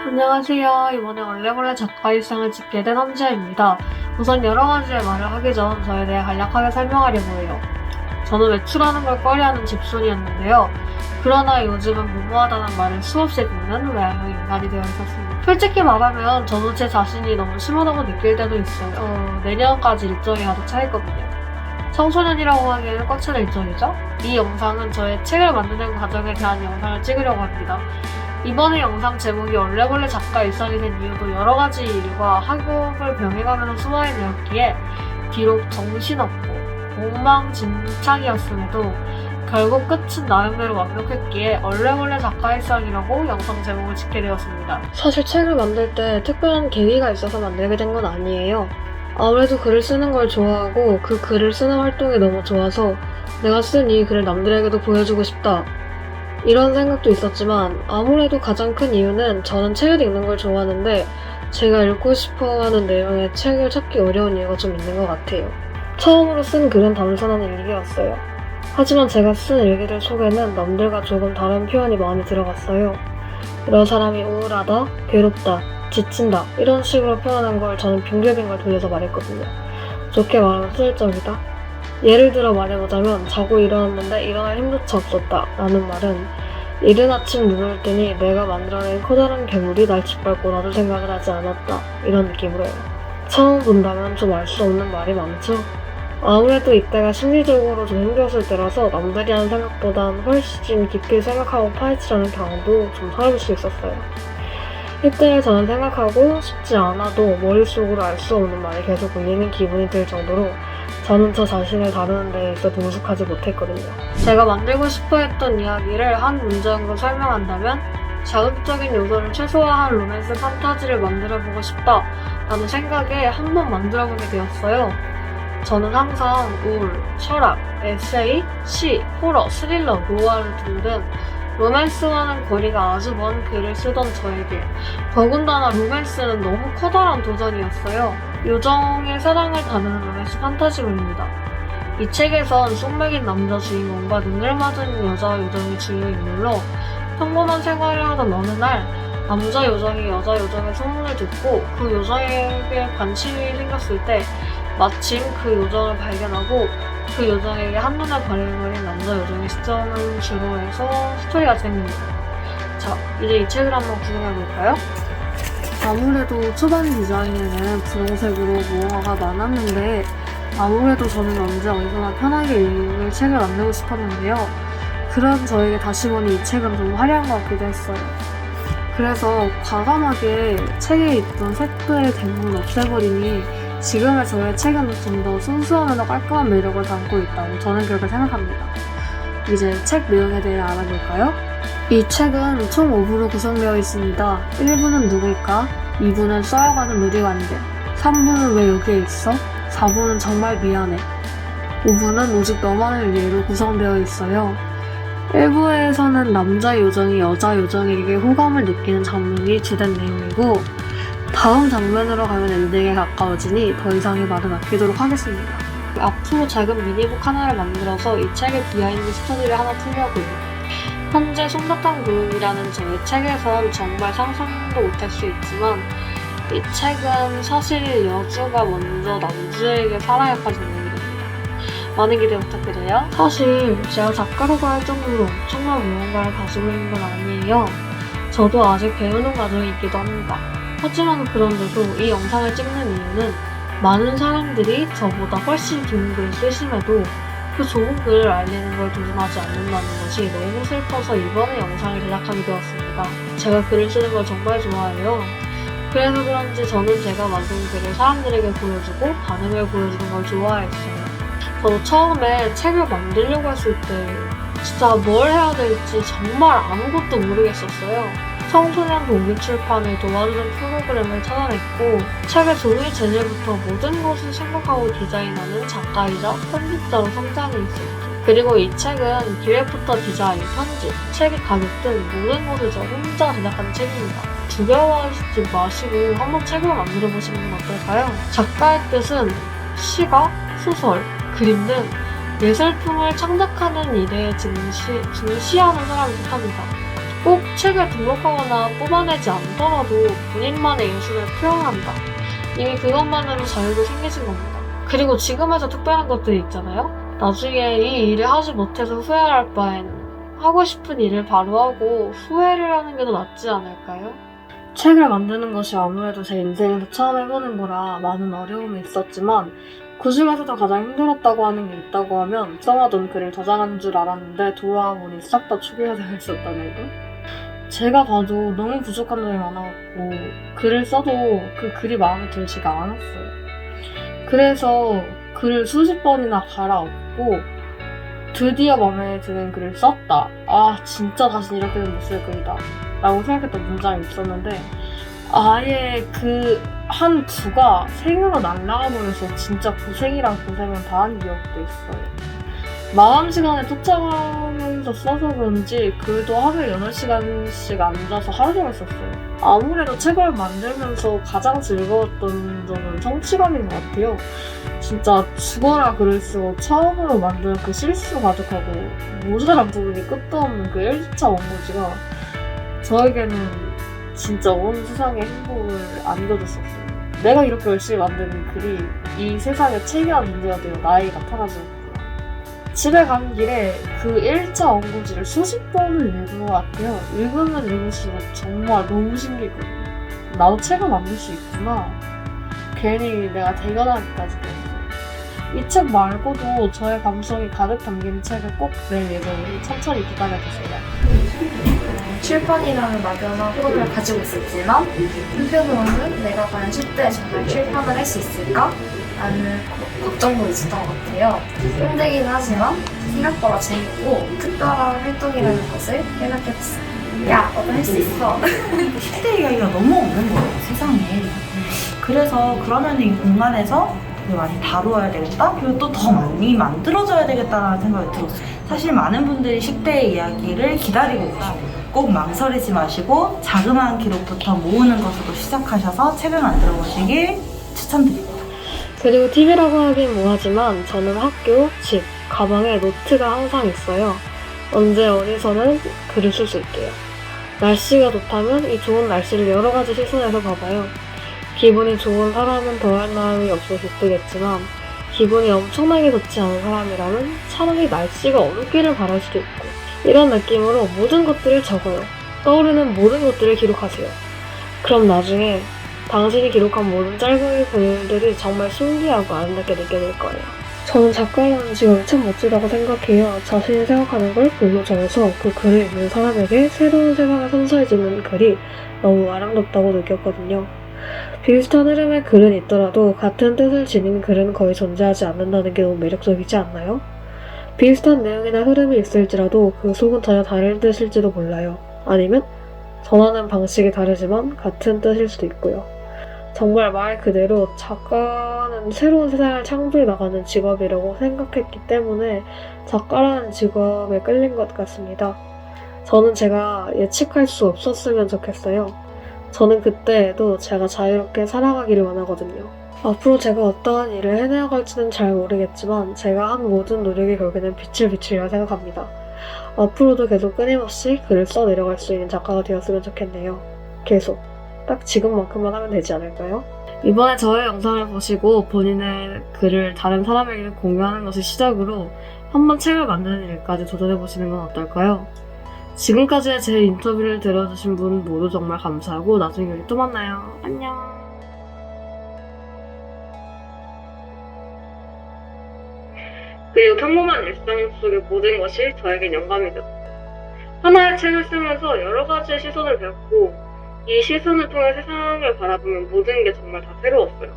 안녕하세요. 이번에 얼레벌레 작가 일상을 찍게 된 함지아입니다. 우선 여러 가지의 말을 하기 전 저에 대해 간략하게 설명하려고 해요. 저는 외출하는 걸 꺼려하는 집순이였는데요. 그러나 요즘은 무모하다는 말을 수없이 듣는 외향형 인간이 되어 있었습니다. 솔직히 말하면 저도 제 자신이 너무 심하다고 느낄 때도 있어요. 내년까지 일정이 가득 차 있거든요. 청소년이라고 하기에는 꽉 찬 일정이죠? 이 영상은 저의 책을 만드는 과정에 대한 영상을 찍으려고 합니다. 이번에 영상 제목이 얼레벌레 작가 일상이 된 이유도 여러 가지 일과 학업을 병행하면서 소화해내었기에 비록 정신없고 엉망진창이었음에도 결국 끝은 나름대로 완벽했기에 얼레벌레 작가 일상이라고 영상 제목을 짓게 되었습니다. 사실 책을 만들 때 특별한 계기가 있어서 만들게 된 건 아니에요. 아무래도 글을 쓰는 걸 좋아하고 그 글을 쓰는 활동이 너무 좋아서 내가 쓴 이 글을 남들에게도 보여주고 싶다. 이런 생각도 있었지만 아무래도 가장 큰 이유는 저는 책을 읽는 걸 좋아하는데 제가 읽고 싶어하는 내용의 책을 찾기 어려운 이유가 좀 있는 것 같아요. 처음으로 쓴 글은 단순한 일기였어요. 하지만 제가 쓴 일기들 속에는 남들과 조금 다른 표현이 많이 들어갔어요. 이런 사람이 우울하다, 괴롭다, 지친다 이런 식으로 표현한 걸 저는 빙글빙글 돌려서 말했거든요. 좋게 말하면 수질적이다. 예를 들어 말해보자면 자고 일어났는데 일어날 힘조차 없었다 라는 말은 이른 아침 눈을 뜨니 내가 만들어낸 커다란 괴물이 날 짓밟고 나도 생각을 하지 않았다 이런 느낌으로 해요. 처음 본다면 좀 알 수 없는 말이 많죠? 아무래도 이때가 심리적으로 좀 힘들었을 때라서 남들이 하는 생각보단 훨씬 깊게 생각하고 파헤치려는 경향도 좀 사라질 수 있었어요. 이때 저는 생각하고 싶지 않아도 머릿속으로 알 수 없는 말이 계속 울리는 기분이 들 정도로 저는 저 자신을 다루는 데 있어 능숙하지 못했거든요. 제가 만들고 싶어 했던 이야기를 한 문장으로 설명한다면 자극적인 요소를 최소화한 로맨스 판타지를 만들어보고 싶다 라는 생각에 한번 만들어보게 되었어요. 저는 항상 우울, 철학, 에세이, 시, 호러, 스릴러, 노화를 등등 로맨스와는 거리가 아주 먼 글을 쓰던 저에게 더군다나 로맨스는 너무 커다란 도전이었어요. 요정의 사랑을 다루는 로맨스 판타지물입니다. 이 책에선 쏙맥인 남자 주인공과 눈을 맞은 여자 요정이 주요 인물로 평범한 생활을 하던 어느 날 남자 요정이 여자 요정의 소문을 듣고 그 요정에게 관심이 생겼을 때 마침 그 요정을 발견하고 그 요정에게 한눈에 반해버린 남자 요정의 시점을 주로 해서 스토리가 진행됩니다. 자, 이제 이 책을 한번 구경해볼까요? 아무래도 초반 디자인에는 분홍색으로 무언가가 많았는데 아무래도 저는 언제 어디서나 편하게 읽을 책을 만들고 싶었는데요. 그런 저에게 다시 보니 이 책은 좀 화려한 것 같기도 했어요. 그래서 과감하게 책에 있던 색들의 대부분 없애버리니 지금의 저의 책은 좀 더 순수하면서 깔끔한 매력을 담고 있다고 저는 그렇게 생각합니다. 이제 책 내용에 대해 알아볼까요? 이 책은 총 5부로 구성되어 있습니다. 1부는 누굴까? 2부는 쌓여가는 누리관계 3부는 왜 여기에 있어? 4부는 정말 미안해 5부는 오직 너만을 위해로 구성되어 있어요. 1부에서는 남자 요정이 여자 요정에게 호감을 느끼는 장면이 주된 내용이고 다음 장면으로 가면 엔딩에 가까워지니 더 이상의 말은 아끼도록 하겠습니다. 앞으로 작은 미니북 하나를 만들어서 이 책의 비하인드 스토리를 하나 풀려고요. 현재 솜사탕 구름이라는 저의 책에선 정말 상상도 못할 수 있지만 이 책은 사실 여주가 먼저 남주에게 사랑에 빠진 내용입니다. 많은 기대 부탁드려요. 사실 제가 작가라고 할 정도로 엄청난 무언가를 가지고 있는 건 아니에요. 저도 아직 배우는 과정이 있기도 합니다. 하지만 그런데도 이 영상을 찍는 이유는 많은 사람들이 저보다 훨씬 좋은 글을 쓰심에도 그 좋은 글을 알리는 걸 도전하지 않는다는 것이 너무 슬퍼서 이번에 영상을 제작하게 되었습니다. 제가 글을 쓰는 걸 정말 좋아해요. 그래서 그런지 저는 제가 만든 글을 사람들에게 보여주고 반응을 보여주는 걸 좋아했어요. 저도 처음에 책을 만들려고 했을 때 진짜 뭘 해야 될지 정말 아무것도 모르겠었어요. 청소년 독립출판을 도와주는 프로그램을 찾아냈고 책의 종이 재질부터 모든 것을 생각하고 디자인하는 작가이자 편집자로 성장해 있었죠. 그리고 이 책은 기획부터 디자인, 편집, 책의 가격 등 모든 것을 저 혼자 제작한 책입니다. 두려워하시지 마시고 한번 책을 만들어보시는 건 어떨까요? 작가의 뜻은 시가, 소설, 그림 등 예술품을 창작하는 일에 증시하는 사람을 뜻합니다. 꼭 책을 등록하거나 뽑아내지 않더라도 본인만의 인식을 표현한다. 이미 그것만으로 자유도 생기신 겁니다. 그리고 지금에서 특별한 것들이 있잖아요? 나중에 이 일을 하지 못해서 후회할 바엔 하고 싶은 일을 바로 하고 후회를 하는 게 더 낫지 않을까요? 책을 만드는 것이 아무래도 제 인생에서 처음 해보는 거라 많은 어려움이 있었지만 그 중에서도 가장 힘들었다고 하는 게 있다고 하면 써하던 글을 저장한 줄 알았는데 돌아와보니 싹 다 초기화되어 있었다는 거? 제가 봐도 너무 부족한 점이 많아갖고 글을 써도 그 글이 마음에 들지가 않았어요. 그래서 글을 수십 번이나 갈아엎고 드디어 마음에 드는 글을 썼다. 아 진짜 다시 이렇게는 못 쓸 글이다 라고 생각했던 문장이 있었는데 아예 그 한 부가 생으로 날아가 버려서 진짜 고생이랑 고생은 다한 기억도 있어요. 마감 시간에 쫓아가면서 써서 그런지 글도 하루에 8시간씩 앉아서 하루 종일 썼어요. 아무래도 책을 만들면서 가장 즐거웠던 점은 성취감인 것 같아요. 진짜 죽어라 글을 쓰고 처음으로 만든 그 실수 가득하고 모자란 부분이 끝도 없는 그 1차 원고지가 저에게는 진짜 온 세상의 행복을 안겨줬었어요. 내가 이렇게 열심히 만드는 글이 이 세상에 체계한 존재가 되어 나에게 나타나주었구나. 집에 가는 길에 그 1차 원고지를 수십 번을 읽은 것 같아요. 읽으면 읽을수록 정말 너무 신기했거든요. 나도 책을 만들 수 있구나. 괜히 내가 대견하기까지 됐어요. 이 책 말고도 저의 감성이 가득 담긴 책을 꼭 낼 예정이니 천천히 기다려주세요. 출판이라는 막연한 꿈을 가지고 있었지만 한편으로는 내가 과연 10대에 정말 출판을 할 수 있을까? 라는 걱정도 있었던 것 같아요. 힘들긴 하지만 생각보다 재밌고 특별한 활동이라는 것을 생각해봤어요. 야, 너도 할 수 있어. 10대 이야기가 너무 없는 거예요, 세상에. 그래서 그러면 이 공간에서 많이 다루어야 되겠다? 그리고 또 더 많이 만들어져야 되겠다는 생각이 들었어요. 사실 많은 분들이 10대의 이야기를 기다리고 계세요. 꼭 망설이지 마시고 자그마한 기록부터 모으는 것으로 시작하셔서 책을 만들어 보시길 추천드립니다. 그리고 TV라고 하긴 뭐하지만 저는 학교, 집, 가방에 노트가 항상 있어요. 언제 어디서는 글을 쓸 수 있게요. 날씨가 좋다면 이 좋은 날씨를 여러 가지 시선에서 봐봐요. 기분이 좋은 사람은 더할 마음이 없어 기쁘겠지만 기분이 엄청나게 좋지 않은 사람이라면 차라리 날씨가 어둡기를 바랄 수도 있고 이런 느낌으로 모든 것들을 적어요. 떠오르는 모든 것들을 기록하세요. 그럼 나중에 당신이 기록한 모든 짧은 글들이 정말 신기하고 아름답게 느껴질 거예요. 저는 작가라는 직업이 참 멋지다고 생각해요. 자신이 생각하는 걸 글로 적어서 그 글을 읽는 사람에게 새로운 세상을 선사해주는 글이 너무 아름답다고 느꼈거든요. 비슷한 흐름의 글은 있더라도 같은 뜻을 지닌 글은 거의 존재하지 않는다는 게 너무 매력적이지 않나요? 비슷한 내용이나 흐름이 있을지라도 그 속은 전혀 다른 뜻일지도 몰라요. 아니면 전하는 방식이 다르지만 같은 뜻일 수도 있고요. 정말 말 그대로 작가는 새로운 세상을 창조해 나가는 직업이라고 생각했기 때문에 작가라는 직업에 끌린 것 같습니다. 저는 제가 예측할 수 없었으면 좋겠어요. 저는 그때에도 제가 자유롭게 살아가기를 원하거든요. 앞으로 제가 어떠한 일을 해내어갈지는 잘 모르겠지만 제가 한 모든 노력이 결국에는 빛을 비추리라 생각합니다. 앞으로도 계속 끊임없이 글을 써내려갈 수 있는 작가가 되었으면 좋겠네요. 계속. 딱 지금만큼만 하면 되지 않을까요? 이번에 저의 영상을 보시고 본인의 글을 다른 사람에게 공유하는 것을 시작으로 한번 책을 만드는 일까지 도전해보시는 건 어떨까요? 지금까지의 제 인터뷰를 들어주신 분 모두 정말 감사하고 나중에 우리 또 만나요. 안녕. 그리고 평범한 일상 속의 모든 것이 저에겐 영감이 되었다. 하나의 책을 쓰면서 여러 가지의 시선을 배웠고 이 시선을 통해 세상을 바라보면 모든 게 정말 다 새로웠어요.